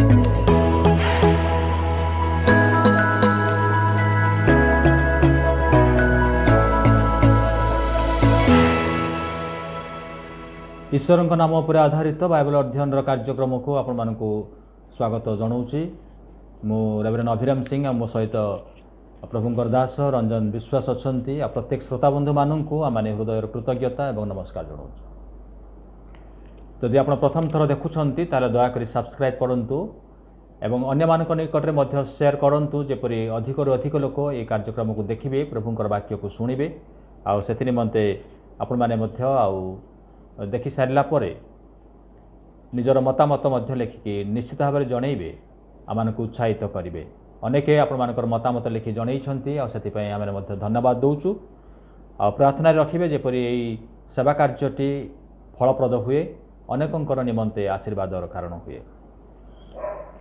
ईश्वर नाम पर आधारित बाइबल अध्ययन कार्यक्रम को आपण मानकु स्वागत जनाऊँगी। मु रेवरेंड अभिराम सिंह मो सहित प्रभुंकर दास रंजन विश्वास अच्छा प्रत्येक श्रोता बंधु मानू आम हृदय कृतज्ञता और नमस्कार जनाऊँ। जदि आप प्रथम थर देखुंत दयाक सब्सक्राइब करूँ एवं अन्य मान निकट में शेयर करूँ जेपरी अधिक अधिक लोक ये कार्यक्रम को देखिए प्रभुंकर वाक्य को शुणिबे आ से निमंते आपण मैंने देखि सारा पर निजर मतामत लिखिकी निश्चित भाव में जनइबे आम उत्साहित करेंगे। अनेक आपण मतामत लिखि जनई आम धन्यवाद दौचु आ प्रार्थना रखिए जेपरी सेवा कार्यटी फलप्रद हुए अनेकंकर निमंते आशीर्वादर कारण हुए।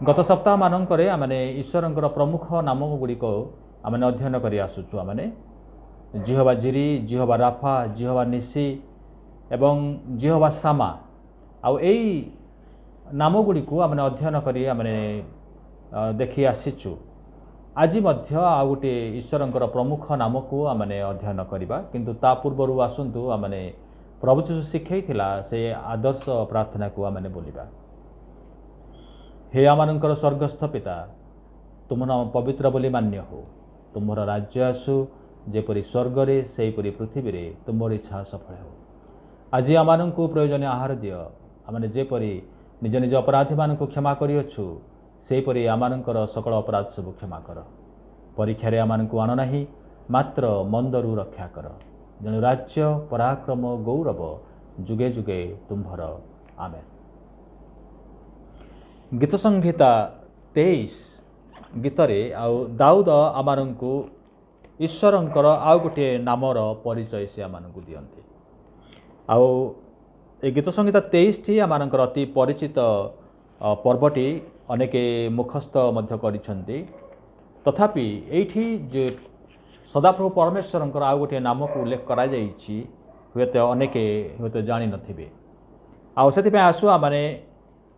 गत सप्ताह मानक आमने ईश्वर प्रमुख नाम गुड़िक आमने अध्ययन कर आसुचु। आमने जिहोवा जिरी, जिहोवा राफा, जिहोवा निसी एवं जिहोवा सामा आउ एई नाम गुड़ी को आमने अध्ययन करी आमने देखि आसीचु। आज मध्य आ गोटे ईश्वर प्रमुख नाम को आमने अध्ययन करबा, किंतु ता पूर्व आसंतु आमने प्रभु यीशु शिखैथिला से आदर्श प्रार्थना को आमने बोलिबा। हे आमानंकर स्वर्गस्थ पिता, तुम नाम पवित्र बोली मान्य हो। तुमर राज्य आसु जेपरी स्वर्गरे सेपरी पृथ्वी रे तुमर इच्छा सफल हो। आज आम को प्रयोजन आहार दियो। आमने जेपरी निज निज अपराधी मान को क्षमा करियछु सेपरी आमानंकर सकल अपराध सब क्षमा कर। परीक्षार आमान को आन नहीं, मात्र मंदरू रक्षा कर। जन राज्य पराक्रम गौरव जुगे जुगे तुम्भर आमेन। गीत संहिता 23 गीतरे आउ दाऊद आमान को ईश्वरंकर आउ गोटे नामर परिचय से आमान को दियंती। आउ ए गीत संहिता 23 टी आमानकर अति परिचित पर्वटी अनेक मुखस्थ मध्य करिसेंती। तथापि एठी जे सदाप्रभु परमेश्वरंकर आउ गोटे नाम को उल्लेख करा जाइछि हुएत अनेक हुएत जानि नथिबे। आउ सेति आसु आमाने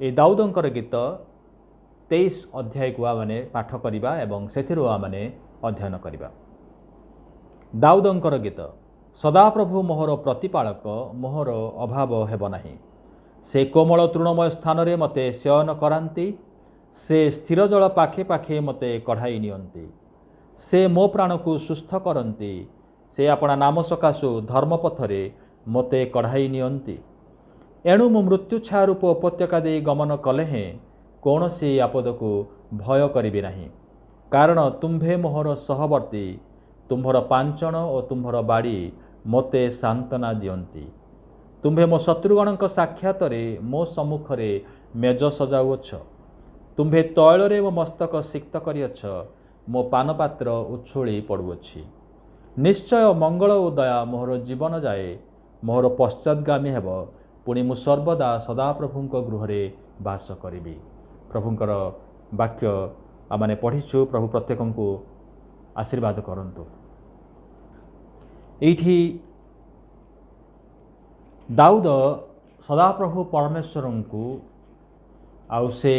ए दाऊदंकर गीत 23 अध्याय को आमाने पाठ करिबा एवं सेथिरु आमाने अध्ययन करिबा। दाऊदंकर गीत। सदाप्रभु मोहर प्रतिपालक, मोहर अभाव हेब नाही। से कोमल तृणमय स्थान रे मते शयन करांती, से स्थिर जल पाखे पाखे मते कढ़ाई नियंती। से मो प्राण को सुस्थ करंती, से अपना नाम सकाशु धर्मपथरे मते कढ़ाई नियंती। एणु मु मृत्यु छारूप उपत्यका दे गमन कले हें कौनसी आपद को भय करिबे नाही। कारण तुम्भे मोहर सहवर्ती, तुम्भर पांचन और तुम्भर बाड़ी मते सांत्वना दियंती। तुम्भे मो शत्रुगणक साक्षात मो सम्मुखरे मेज सजाऊछ। तुम्भे तैलरे मो मस्तक सिक्त करियछ, मो पानपात्र उछुली पड़ुअछि। निश्चय मंगल और दया मोहर जीवन जाए, मोहर पश्चातगामी हेब। पुणी मु सर्वदा सदाप्रभुंक गृहरे बास करिबी। प्रभुंकर वाक्य आमने पढ़ीछु। प्रभु प्रत्येकंकु आशीर्वाद करंतु। एठी दाऊद सदाप्रभु परमेश्वर को आउ से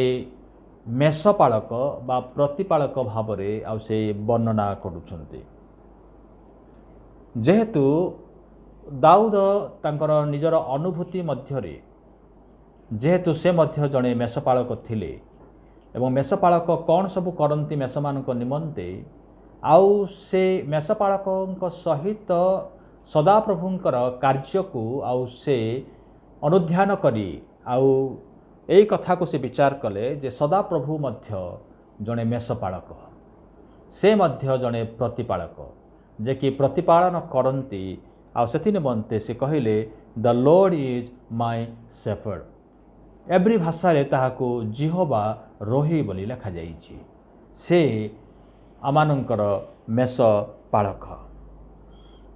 मेषपालक बा प्रतिपालक भाव रे आउ से वर्णना करुछंती। जेहेतु दाऊद तांकर निजर अनुभूति मध्यरे जेहेतु से मध्य जड़े मेषपालक थिले एवं मेषपालक कौन सब करती मेष मान निमंते आउ से मेषपालक सहित सदाप्रभुंकर कार्य को आउ से अनुध्यान करी आउ ए कथा को से विचार कले जे सदाप्रभु मध्य जड़े मेषपालक, से मध्य जड़े प्रतिपालक जे कि प्रतिपालन करती। आउ से निमंते से कहले the Lord is my shepherd. Every भाषा रे ताहाको जिहोवा रोही बोली लिखा जाइछि। से आमानंकर मेषपालक।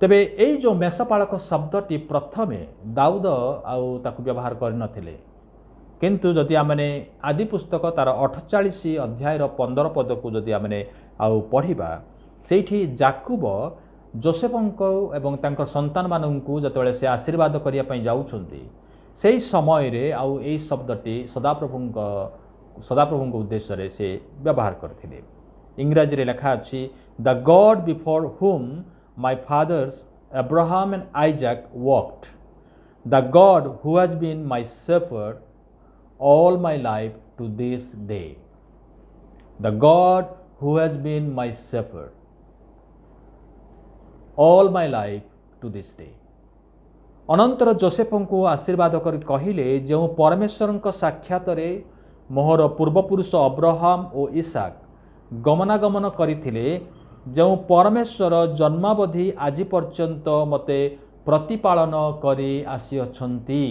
तेबे एई जो मेषपालक शब्दटी प्रथमे दाऊद आउ ताकु व्यवहार करनथिले, किंतु जदि आमने आदि पुस्तक तार 48 अध्यायर 15 पद को जदि आमने आउ पढ़िबा, सेठी जाकुब जोसेफंको एवं तांकर संतान माननकु जतबेले से आशीर्वाद करिया पई जाउछंती, सेही समय रे आउ एई शब्दटी सदाप्रभुंक सदाप्रभु उद्देश्य से व्यवहार करथिले। इंग्रजी रे लिखा अछि the God before whom my fathers Abraham and Isaac walked, the God who has been my shepherd all my life to this day, the God who has been my shepherd all my life to this day। अनंतर Joseph को आशीर्वाद कर कहिले जो परमेश्वर साक्षात मोहर पूर्वपुरुष Abraham और इसाक गमनागमन करथिले, जो परमेश्वर जन्मावधि आज पर्यंत मते प्रतिपालन करी आसीअछंती,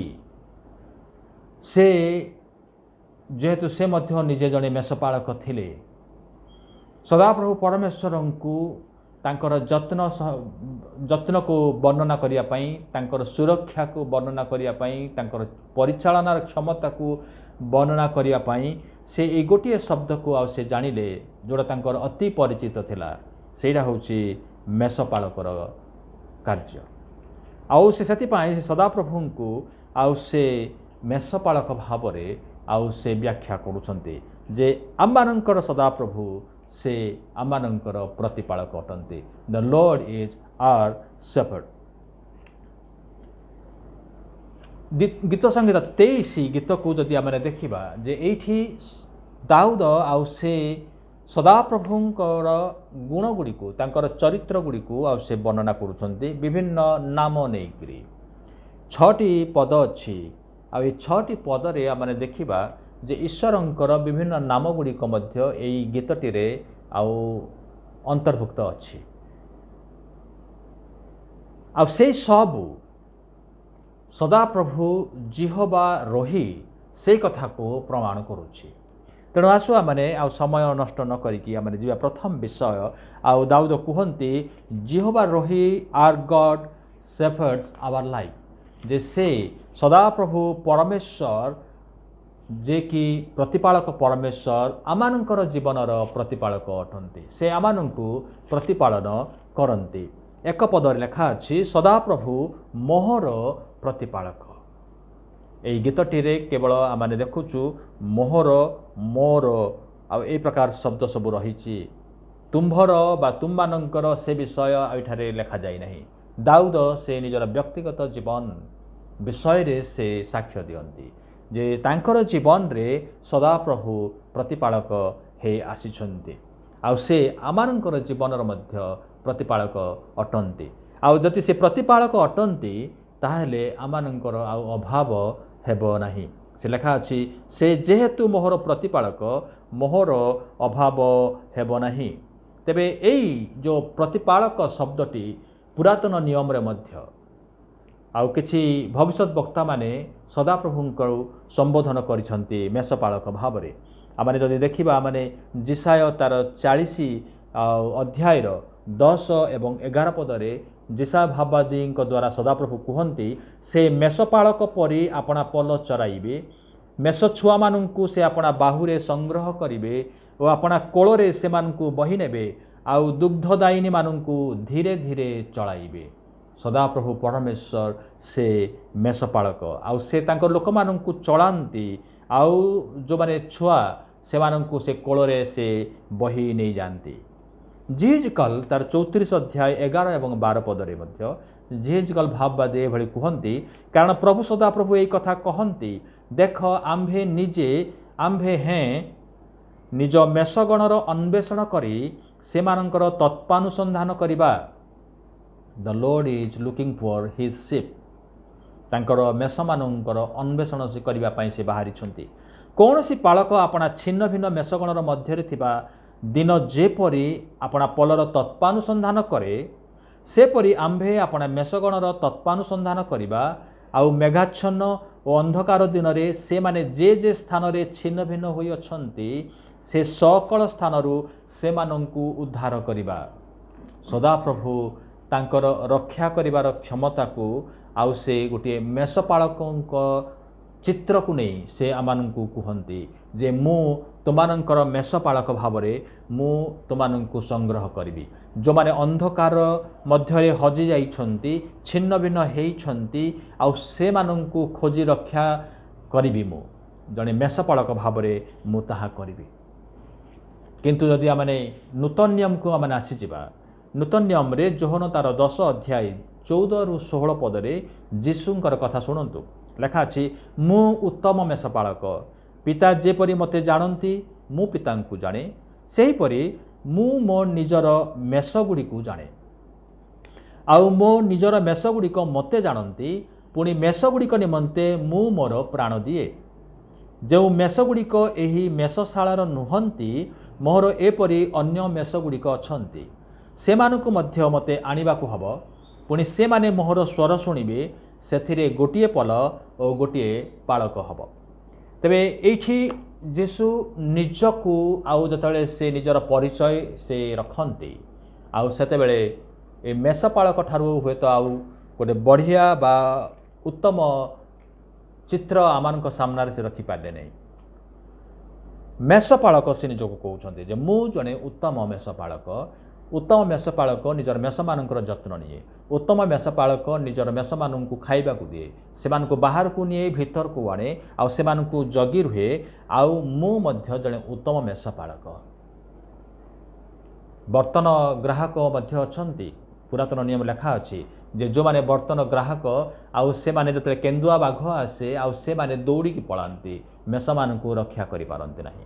से जेहेतु से मध्य निजे जड़े मेषपालक थिले। सदाप्रभु परमेश्वर को तांकर जत्न को वर्णना करिया पई, तांकर सुरक्षा को वर्णना करिया पई, तांकर परिचालनार क्षमता को वर्णना करिया पई से ए गोटे शब्द को आ से जानिले जोड़ा तांकर अति परिचित थिला, सेटा होची मेषपालकर कार्य। आउ से सेतिपाई से सदाप्रभु को आउ से मेषपालक भाव आउ से व्याख्या करुछन्ते जे आमानंकर सदाप्रभु से आमानंकर प्रतिपालक अटन्ते। The Lord is our shepherd. गीत संहिता 23 गीत को जदि आमे देखिबा जे एठी दाऊद आउ से सदाप्रभुंकर गुण गुड़ी को तांकर चरित्र गुड़ी को आउ से वर्णना करुछन्ते विभिन्न नाम नेकरी। 6टी पद अछि आ 6टी पदरे आमे देखिबा जे ईश्वरंकर विभिन्न नाम गुड़िक मध्य एई गीतटी रे आउ अंतर्भुक्त अछि। आ से सब सदाप्रभु जिहोवा रोही से कथा को प्रमाण करुछि। तेणु आसु आमे आ समय नष्ट न करिकी आमे जीवा प्रथम विषय। आउ दाऊद कहन्ति Jehovah Rohi our God shepherds our life, जे से सदाप्रभु परमेश्वर जे कि प्रतिपालक परमेश्वर आमानंकर जीवनर प्रतिपालक अटंती, से आमानंकु प्रतिपालन करंती। एक पदर लेखा अछि सदाप्रभु मोहर प्रतिपालक। एई गीतटी रे केवल आमाने देखुचु मोहर मोर आ ए प्रकार शब्द सब रहिछि, तुम्भर बा तुममानंकर से विषय एठारे लेखा जाय नहीं। दाऊद से निजर व्यक्तिगत जीवन विषय रे से साक्ष्य दियंती जे तांकर जीवन रे सदाप्रभु प्रतिपालक हे आसीछन्ति, आ से आमानंकर जीवनर मध्य प्रतिपालक अटंती। आ जति से प्रतिपालक अटंती ताहले आमानंकर आ अभाव हेबो नाही। से लेखा अछि से जेहेतु मोहर प्रतिपालक मोहर अभाव हेबो नाही। तेबे एई जो प्रतिपालक शब्दटी पुरातन नियम रे मध्य आउ किछि भविष्यत वक्ता माने सदाप्रभुंकर संबोधन करिसंती मेषपालक भाव रे। आमाने जदि देखिबा माने जिसाय तार 40 अध्याय 10 एवं 11 पदरे जिसा भाववादी द्वारा सदाप्रभु कहन्ति से मेषपालक परि आपणा पल चराइबे, मेष छुआ मानू से आपणा बाहुरे संग्रह करिवे और आपणा कोଳରେ सेमानकु बही नेबे, आउ दुग्धदायिनी मानू धीरे धीरे चलाइबे। सदाप्रभु परमेश्वर से मेषपालक आउ से तांकर लोक मानू चलांती, आउ जो माने छुआ से मानू से कोଳରେ से बही नहीं जाती। जिहिजकल तार 34 अध्याय 11 एवं 12 पदरे मध्य जिहिजकल भाववादी एभଳି कहन्ति, कारण प्रभु सदाप्रभु एई कथा कहन्ति, देख आम्भे निजे आम्भे हैं निज मेषगणर अन्वेषण करी सेमानंकर तत्पानुसंधान करिबा। The Lord is looking for his ship. तांकर मेषमानंकर अन्वेषण से करिबा पई से बाहरी छन्ति। कौनसी पालक आपणा छिन्न भिन्न मेषगणर मध्यरे थिबा दिन जेपरी आपणा पलर तत्पानुसंधान करे, सेपरी आम्भे आपणा मेषगणर तत्पानुसंधान करिबा। आउ मेघाच्छन्न और अंधकार दिन रे से माने जे स्थान रे छिन्न भिन्न होई अछंती से सकल स्थानरु से मानंकु उद्धार करिबा। सदाप्रभु तांकर रक्षा करिबार क्षमता को आउ से गोटे मेषपालकंक चित्र को नहीं से आमानंकु कहन्ति जे मु तुमानंकर मेषपालक भावरे मु तुमानंकु संग्रह करिबी। जो माने अंधकार मध्यरे हजि जाइछन्ति छिन्न भिन्न हेइछन्ति आउ से मानंकु खोजी रक्षा करिबी मु। जड़े मेषपालक भाव में ताहा करी किंतु जदि आम नूतन नियम को आम आसीजा नूतन नियम रे जोहन तार 10 अध्याय 14 रु 16 पदरे जीशुंकर कथा शुणु लेखा अछि मु उत्तम मेषपालक पिता जेपरी मते जानती मु पिता को जाने सेहीपरि मु मो निजर मेषगुड़ी को जाने आउ मो निजर मेषगुड़िक मते जानती पुणी मेषगुड़िक निमंते मु मोर प्राण दिए जो मेषगुड़िक एही मेषशालार नुहंती मोहर एपरी अन्य मेषगुड़िक अछंती सेमानकु मध्य मते आनिबाकु हबो पुणी से माने मोहर स्वर शुणिबे सेथिरे गोटिए पल और गोटिए पालक हबो। तेबे एठी जीशु निजकु आउ जतले से निजर परिचय से रखंती आउ सेतेबेले ए मेषपालक ठारू हुए तो आउ गोटे बढ़िया बा उत्तम चित्र आमानक सामने से रखी पारे नहीं। मेषपालक से निजक कहते जे मु जने उत्तम मेषपालक निजर मेष मानकर जत्न निए उत्तम मेषपालक निजर मेष मानू खाइबा को दिए से बाहर को निए भीतर को आने आउ से जगी रुहे आउ मु मध्य जने उत्तम मेषपालक। बर्तन ग्राहक मध्य अछंती पुरातन नियम लेखा अछि जे जो माने बर्तन ग्राहक आउ से माने जतले केंदुआ बाघ आसे आउ से माने दौड़ी की पलांती मेष मानू रक्षा करि पारंती नाही।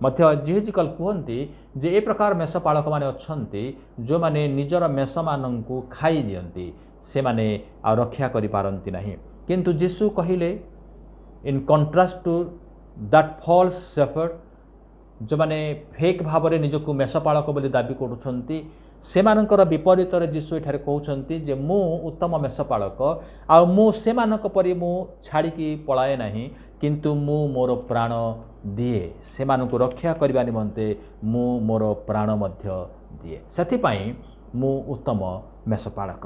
मध्य जिहेजिकल कहती जे ए प्रकार मेषपालक माने अछंती जो माने निजर मेष मानू खाई दियंती से माने आ रक्षा करि पारंती नाही। किंतु जीशु कहिले in contrast to that false shepherd जो माने फेक भाव में निजक मेषपालक बोली दाबी करुछंती सेमानकर विपरीत जीशु एठारे कहउछंती जे मु उत्तम मेषपालक आ मु सेमानक परि मु छाड़ी पलाए नाही किंतु मु मोर प्राण दिए सेमानकु रक्षा करबा निमंते मु मोर प्राण मध्य दिए सेथिपाई मु उत्तम मेषपालक।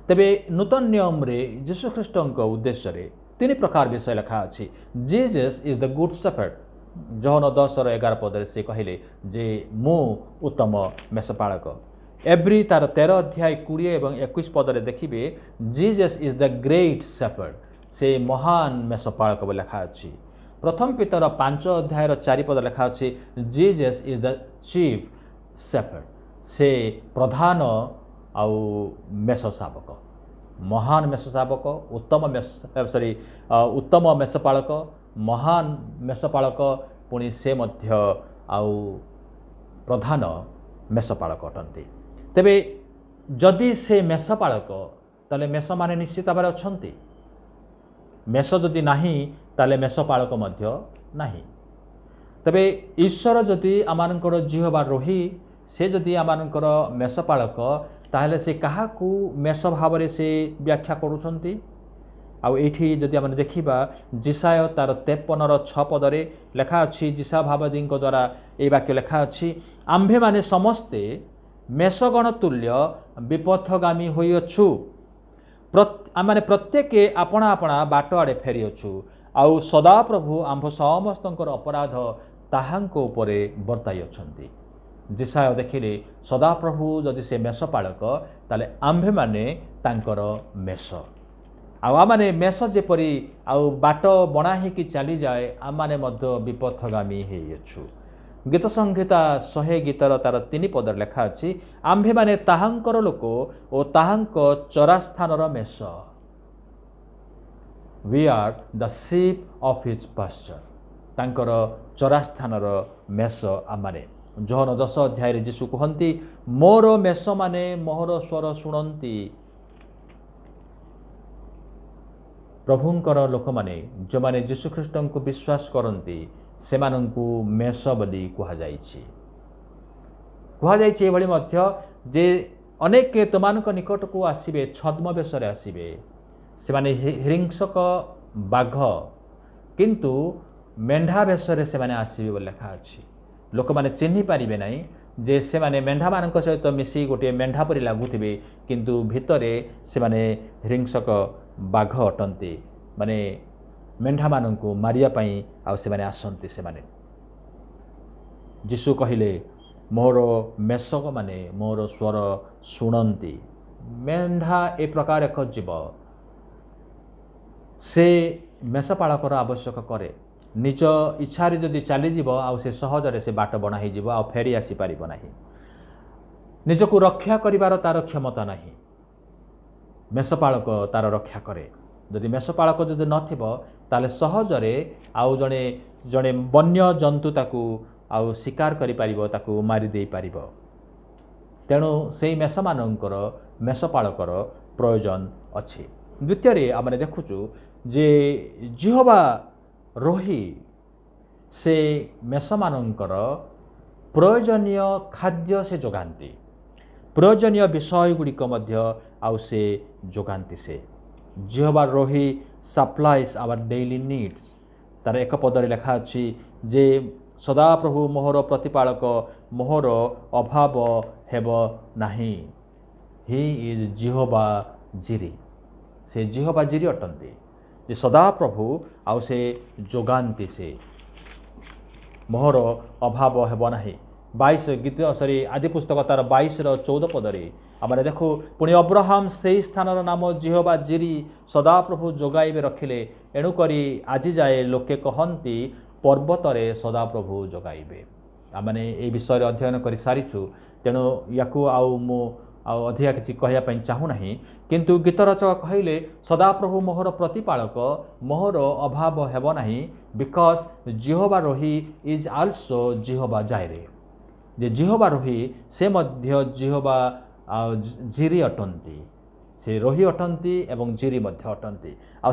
तेबे नूतन नियम रे यीशु ख्रीष्टଙ୍କ उद्देश्य रे तीन प्रकार विषय लिखा अछि। Jesus is the good shepherd जौन 10:11 पदरे से कहले जे मु उत्तम मेषपालक। एब्री तार 13 अध्याय 20 एवं 21 पदरे देखिबे Jesus is the great shepherd से महान मेषपालक बोली लिखा अछि। प्रथम पीतर 5 अध्याय 4 पद लिखा अछि Jesus is the chief shepherd से प्रधान आउ मेष शावक महान मेष शावक उत्तम मेषपालक महान मेषपालक पुणी से मध्य आउ प्रधान मेषपालक अटंती। तेबे जदि से मेषपालक ताले मेष माने निश्चित भाव अछंती मेष जदि नाही ताले मेषपालक मध्य नाही। तेबे ईश्वर जदि आमानकर जिह्वा रोही से जदि आमानकर मेषपालक ताहले से काहाकू मेष भाव से व्याख्या करुछंती। आउ एठी जदि आम देखिबा जिसाय तार 53:6 पदरे लेखा अछि जिसा भावदी द्वारा ए वाक्य लेखा अछि आम्भे माने समस्ते मेषगण तुल्य विपथगामी होइअछु आमाने प्रत्येके आपणा आपणा बाट आड़े फेरिअछु आउ सदा प्रभु आम्भ समस्तंकर अपराध ताहांको उपरे बर्ताई अछंती। जिसाय देखिले सदा प्रभु जदि से मेषपालक ताले आम्भे माने तांकर मेष आमाने मेष जेपरी आउ बाट बणा कि चली जाए आमाने मध्य विपथगामी होइअछु। गीत संहिता 100 गीतर तार 3 पदर लेखा अछि आम्भे माने ताहांकर लोक ओ ताहांक चरास्थानर मेष we are the sheep of his pasture तांकर चरास्थानर मेष आमाने। जौन 10 अध्याय जीशु कहती मोर मेष माने मोहर स्वर शुणती प्रभुंकर लोक माने जो माने यीशु ख्रीष्ट को विश्वास करती से मेष बोली कहुई एभली मध्य जे अनेक तुमान निकट को आसबे छद्म बेश आसबे से माने हिंसक बाघ किंतु मेंढा बेश से आसबे बोली लिखा अछि। लोक माने चिन्हि पारिबे नहीं जे से माने मेंढा मान सहित मिसी गोटे मेंढा परि लागुथिबे किंतु भितरे से माने हिंसक बाघ अटंती माने मेंढा मानू मारिया पाई आउ से माने आसंती से माने। जीशु कहिले मोर मेषक माने मोर स्वर शुणती मेंढा ए प्रकार एक जीव से मेषपाଳकर आवश्यक करे निज इच्छा जदि चलीज आउ से सहजरे से बाट बना हो फेरी आसी पार ना निजक रक्षा करिवार तार क्षमता नहीं मेषपाळक तार रक्षा करे जदि मेषपाळक जदि नथिबो ताले सहजरे आउ जणे जणे वन्य जंतु ताकू आउ शिकार करि पारिबो ताकू मारी देई पारिबो तेणु सेई मेषमानंकर मेषपाळकर प्रयोजन अछि। द्वितीय आम देखुचु जे जिहोवा रोही से मेषमानंकर प्रयोजनीय खाद्य से जोगांती प्रयोजनीय विषय गुड़िक आउ से जोगांती से जिहोवा रोही सप्लाइज आवर डेली नीड्स तार एक पदरे लेखा अच्छी जे सदाप्रभु मोहर प्रतिपालक मोहर अभाव हेब नाही ही इज जिहोवा जिरी से जिहोवा जिरी अटंती जे सदाप्रभु आउ से जोगांती से मोहर अभाव हेब नाही 22 गीत सरी आदि पुस्तक तार 22 पदरे आम देखो पुणी अब्राहम से स्थानर नाम जिहोवा जिरी सदाप्रभु जोगाइबे रखिले एणुकरी आज जाए लोके कहती पर्वतरे सदाप्रभु जोगाइबे आमने ए विषय अध्ययन कर सारीचु तेणु याकू आउ अधिका किसी कहवाई चाहूना किंतु गीतरचक कहले सदाप्रभु मोहर प्रतिपालक मोहर अभाव हेब नाही बिकज जिहोवा रोही इज आल्सो जिहोवा जायरे जे जिहोवा रोही से मध्य जिहोवा जिरी अटंती से रोही अटंती एवं जिरी मध्य अटंती आउ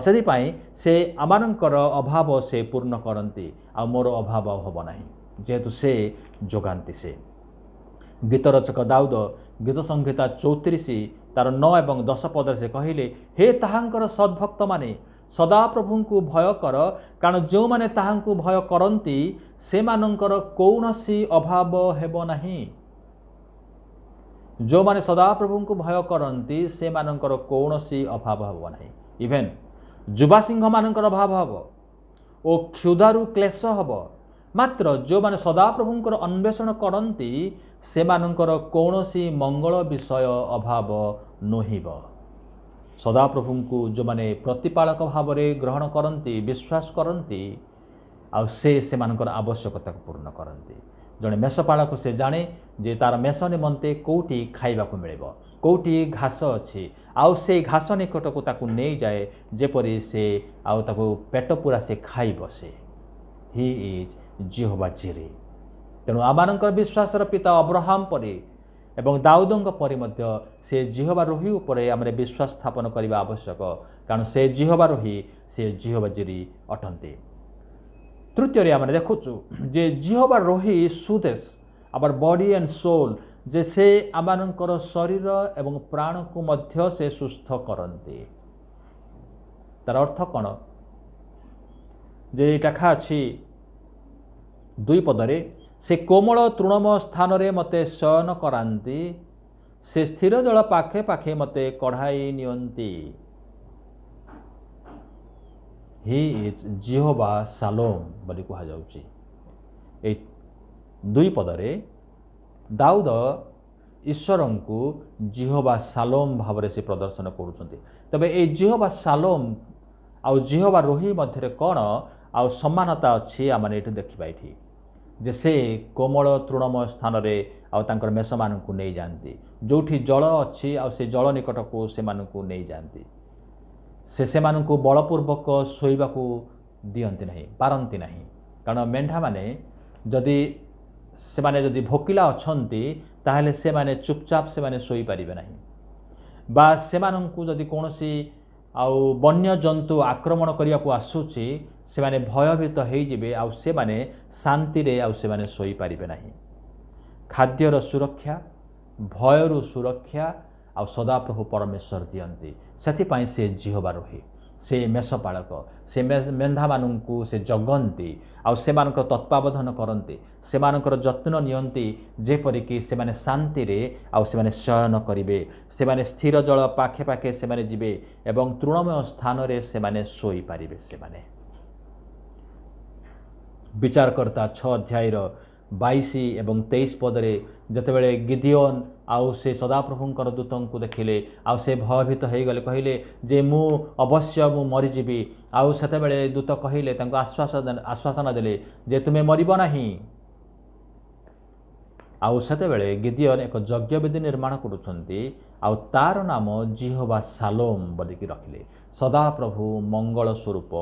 से आमानंकर अभाव से पूर्ण करती आ मोर अभाव हब नाही जेहेतु से जोगांती से गीतरचक दाऊद गीत संहिता 34 तार 9 एवं 10 पदर से कहले हे ताहांकर सद्भक्त माने सदाप्रभु को भय कर कारण जो माने ताहांकु भय करती से मानंकर कौनसी अभाव हेब नाही जो माने सदाप्रभु को भय करती से मानंकर कौनसी अभाव हेब नाही इवेन जुबा सिंह मानंकर अभाव हब ओ क्षुधारु क्लेश हब मात्र जो माने सदाप्रभुंकर अन्वेषण करती से मानंकर कौनसी मंगल विषय अभाव नोहिब सदाप्रभु को जो माने प्रतिपालक भाव में ग्रहण करती विश्वास करती आ से मानंकर आवश्यकता पूर्ण करती जड़े मेषपालक से जाने जे तार मेष निमंते कौटी खाइबा को मिलेबो कौटी घास अच्छी आउ से घास निकट को ताकू नहीं जाए जेपरी से आउ ताकू पेट पूरा से खाई बसे ही इज जिहोवा जिरी तेणु आमानंकर विश्वासर पिता अब्राहम परी एवं दाऊदंक परी मध्य से जिहोवा रोही उपरे आमरे विश्वास स्थापन करने आवश्यक कारण से जिहोवा रोही से जिहोवा जिरी अटंती। तृतीय आम देखुचु जे जिहोवा रोही सुदेश आवर बॉडी एंड सोल जे से आमानंकर शरीर एवं प्राण को मध्य से सुस्थ करती तार अर्थ कौन जे लेखा अच्छी 2 पदरे से कोमल तृणम स्थान रे मते शयन करांती से स्थिर जल पाखे पाखे मते कढ़ाई नियंती ही इज जिहोवा शालोम बोली कहा जाउची। ए 2 पदरे दाऊद ईश्वर को जिहोवा शालोम भाव से प्रदर्शन करुछंती तबे ए जिहोवा शालोम आउ जिहोवा रोही मध्य कौन आउ समानता अच्छी आम ये देखा ये जे से कोमल तृणमय स्थान में मेष मान को नहीं जाती जो जल अच्छी आ से जल निकट को से नहीं जाती से मानू बलपूर्वक शोवा दियंती नहीं पारती नहीं कारण मेंढा माने जदि से माने जदि भोकिला अच्छी ताहले से माने चुपचाप से माने शोई पारिबे नहीं बा से मानू जदि कौनसी आउ वन्य जंतु आक्रमण करने को आसूची से माने भयभीत होइजिबे आउ से माने शांति रे आउ से माने सोई पारिबे नहीं खाद्यर सुरक्षा भयरु सुरक्षा आउ सदाप्रभु परमेश्वर दियंती सेथिपाई से जिहोवा रोही से मेषपालक से मेंढा मानू से जगंती आउ से मानकर तत्वावधान करती से मानकर जत्न नियंती जेपरिक से माने शांति रे आउ से माने शयन करिवे से माने स्थिर जल पाखे पाखे से माने जिवे एवं तृणमय स्थान रे से माने सोई पारिवे से माने विचारकर्ता 6 अध्यायर 22 ଏବଂ 23 ପଦରେ ଯେତେବେଳେ ଗିଦିଓନ୍ ଆଉ ସେ ସଦାପ୍ରଭୁଙ୍କର ଦୂତଙ୍କୁ ଦେଖିଲେ ଆଉ ସେ ଭୟଭୀତ ହୋଇଗଲେ, କହିଲେ ଯେ ମୁଁ ଅବଶ୍ୟ ମରିଯିବି। ଆଉ ସେତେବେଳେ ଦୂତ କହିଲେ, ତାଙ୍କୁ ଆଶ୍ୱାସନା ଦେଲେ ଯେ ତୁମେ ମରିବ ନାହିଁ। ଆଉ ସେତେବେଳେ ଗିଦିଓନ୍ ଏକ ଯଜ୍ଞବେଦୀ ନିର୍ମାଣ କରୁଛନ୍ତି ଆଉ ତାର ନାମ ଜିହୋଭା ସାଲୋମ ବୋଲିକି ରଖିଲେ, ସଦାପ୍ରଭୁ ମଙ୍ଗଳ ସ୍ୱରୂପ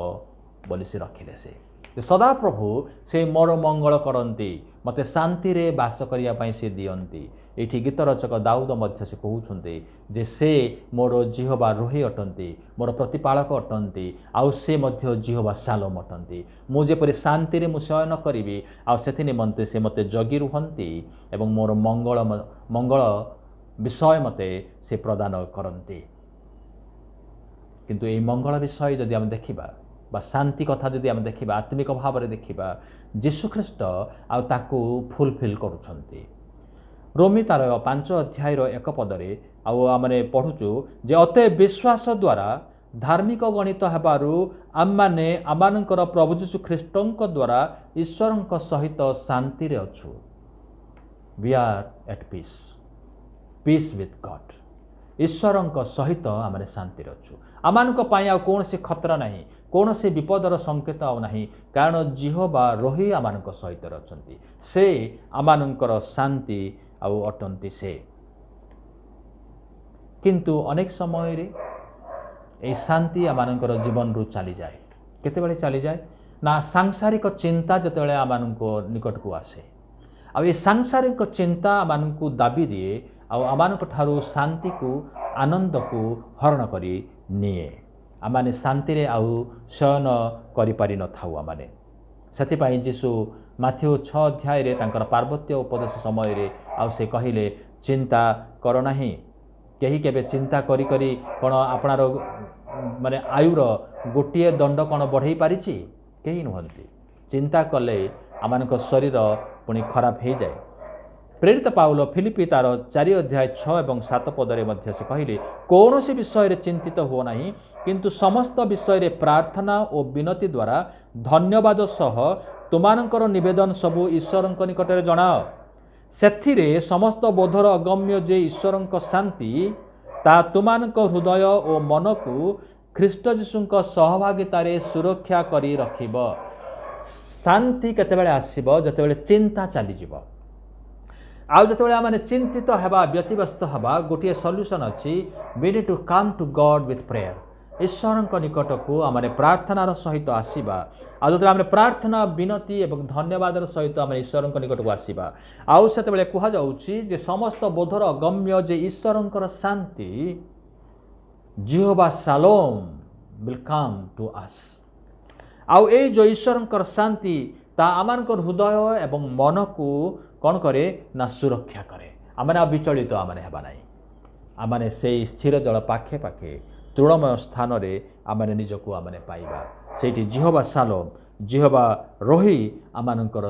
ବୋଲି ସେ ରଖିଲେ। ସେ ସଦାପ୍ରଭୁ ସେ ମୋର ମଙ୍ଗଳ କରନ୍ତି, ମୋତେ ଶାନ୍ତିରେ ବାସ କରିବା ପାଇଁ ସେ ଦିଅନ୍ତି। ଏଇଠି ଗୀତ ରଚକ ଦାଉଦ ମଧ୍ୟ ସେ କହୁଛନ୍ତି ଯେ ସେ ମୋର ଜିହୋଭା ରୋହି ଅଟନ୍ତି, ମୋର ପ୍ରତିପାଳକ ଅଟନ୍ତି, ଆଉ ସେ ମଧ୍ୟ ଜିହୋଭା ସାଲୋମ ଅଟନ୍ତି। ମୁଁ ଯେପରି ଶାନ୍ତିରେ ମୁଁ ଶୟନ କରିବି ଆଉ ସେଥି ନିମନ୍ତେ ସେ ମୋତେ ଜଗି ରୁହନ୍ତି ଏବଂ ମୋର ମଙ୍ଗଳ ବିଷୟ ମୋତେ ସେ ପ୍ରଦାନ କରନ୍ତି। କିନ୍ତୁ ଏହି ମଙ୍ଗଳ ବିଷୟ ଯଦି ଆମେ ଦେଖିବା ବା ଶାନ୍ତି କଥା ଯଦି ଆମେ ଦେଖିବା, ଆତ୍ମିକ ଭାବରେ ଦେଖିବା, ଯୀଶୁଖ୍ରୀଷ୍ଟ ଆଉ ତାକୁ ଫୁଲଫିଲ୍ କରୁଛନ୍ତି। ରୋମୀ ତାର 5 ଅଧ୍ୟାୟର 1 ପଦରେ ଆଉ ଆମେ ପଢ଼ୁଛୁ ଯେ ଅତେ ବିଶ୍ୱାସ ଦ୍ୱାରା ଧାର୍ମିକ ଗଣିତ ହେବାରୁ ଆମମାନେ ଆମମାନଙ୍କର ପ୍ରଭୁ ଯୀଶୁଖ୍ରୀଷ୍ଟଙ୍କ ଦ୍ୱାରା ଈଶ୍ୱରଙ୍କ ସହିତ ଶାନ୍ତିରେ ଅଛୁ। We are at peace with God। ଈଶ୍ୱରଙ୍କ ସହିତ ଆମେ ଶାନ୍ତିରେ ଅଛୁ। ଆମମାନଙ୍କ ପାଇଁ ଆଉ କୌଣସି ଖତରା ନାହିଁ, କୌଣସି ବିପଦର ସଂକେତ ଆଉ ନାହିଁ, କାରଣ ଜିହୋଭା ରୋହି ଆମମାନଙ୍କ ସହିତ ଅଛନ୍ତି। ସେ ଆମମାନଙ୍କର ଶାନ୍ତି ଆଉ ଅଟନ୍ତି ସେ। କିନ୍ତୁ ଅନେକ ସମୟରେ ଏହି ଶାନ୍ତି ଆମମାନଙ୍କର ଜୀବନରୁ ଚାଲିଯାଏ। କେତେବେଳେ ଚାଲିଯାଏ ନା ସାଂସାରିକ ଚିନ୍ତା ଯେତେବେଳେ ଆମମାନଙ୍କ ନିକଟକୁ ଆସେ, ଆଉ ଏ ସାଂସାରିକ ଚିନ୍ତା ଆମମାନଙ୍କୁ ଦାବି ଦିଏ ଆଉ ଆମମାନଙ୍କ ଠାରୁ ଶାନ୍ତିକୁ ଆନନ୍ଦକୁ ହରଣ କରି ନିଏ। ଆମମାନେ ଶାନ୍ତିରେ ଆଉ ଶୟନ କରିପାରିନଥାଉ। ଆମମାନେ ସେଥିପାଇଁ ଯୀଶୁ ମାଥ୍ୟୁ 6 ଅଧ୍ୟାୟରେ ତାଙ୍କର ପାର୍ବତ୍ୟ ଉପଦେଶ ସମୟରେ ଆଉ ସେ କହିଲେ, ଚିନ୍ତା କର ନାହିଁ। କେହି କେବେ ଚିନ୍ତା କରି କରି କ'ଣ ଆପଣାର ମାନେ ଆୟୁର ଗୋଟିଏ ଦଣ୍ଡ କ'ଣ ବଢ଼େଇ ପାରିଛି? କେହି ନୁହନ୍ତି। ଚିନ୍ତା କଲେ ଆମମାନଙ୍କ ଶରୀର ପୁଣି ଖରାପ ହୋଇଯାଏ। ପ୍ରେରିତ ପାଉଲ ଫିଲିପି ତାର 4 ଅଧ୍ୟାୟ 6 ଏବଂ 7 ପଦରେ ମଧ୍ୟ ସେ କହିଲେ, କୌଣସି ବିଷୟରେ ଚିନ୍ତିତ ହୁଅ ନାହିଁ, କିନ୍ତୁ ସମସ୍ତ ବିଷୟରେ ପ୍ରାର୍ଥନା ଓ ବିନତି ଦ୍ୱାରା ଧନ୍ୟବାଦ ସହ ତୁମମାନଙ୍କର ନିବେଦନ ସବୁ ଈଶ୍ୱରଙ୍କ ନିକଟରେ ଜଣାଅ। ସେଥିରେ ସମସ୍ତ ବୋଧର ଅଗମ୍ୟ ଯେ ଈଶ୍ୱରଙ୍କ ଶାନ୍ତି ତାହା ତୁମମାନଙ୍କ ହୃଦୟ ଓ ମନକୁ ଖ୍ରୀଷ୍ଟ ଯୀଶୁଙ୍କ ସହଭାଗିତାରେ ସୁରକ୍ଷା କରି ରଖିବ। ଶାନ୍ତି କେତେବେଳେ ଆସିବ? ଯେତେବେଳେ ଚିନ୍ତା ଚାଲିଯିବ। ଆଉ ଯେତେବେଳେ ଆମେ ଚିନ୍ତିତ ହେବା, ବ୍ୟତିବ୍ୟସ୍ତ ହେବା, ଗୋଟିଏ ସଲ୍ୟୁସନ୍ ଅଛି, we need to come to God with prayer। ଈଶ୍ୱରଙ୍କ ନିକଟକୁ ଆମେ ପ୍ରାର୍ଥନାର ସହିତ ଆସିବା। ଆଉ ଯେତେବେଳେ ଆମେ ପ୍ରାର୍ଥନା, ବିନତି ଏବଂ ଧନ୍ୟବାଦର ସହିତ ଆମେ ଈଶ୍ୱରଙ୍କ ନିକଟକୁ ଆସିବା, ଆଉ ସେତେବେଳେ କୁହାଯାଉଛି ଯେ ସମସ୍ତ ବୋଧର ଅଗମ୍ୟ ଯେ ଈଶ୍ୱରଙ୍କର ଶାନ୍ତି ଜିହୋଭା ସାଲୋମ will come to us। ଆଉ ଏଇ ଯେଉଁ ଈଶ୍ୱରଙ୍କର ଶାନ୍ତି ତା ଆମମାନଙ୍କର ହୃଦୟ ଏବଂ ମନକୁ କ'ଣ କରେ ନା ସୁରକ୍ଷା କରେ। ଆମେ ବିଚଳିତ ହେବା ନାହିଁ। ଆମେ ସେଇ ସ୍ଥିର ଜଳ ପାଖେ ପାଖେ ତୃଣମୟ ସ୍ଥାନରେ ଆମେ ନିଜକୁ ପାଇବା। ସେଇଠି ଜିହୋଭା ସାଲୋମ, ଜିହୋଭା ରୋହି ଆମମାନଙ୍କର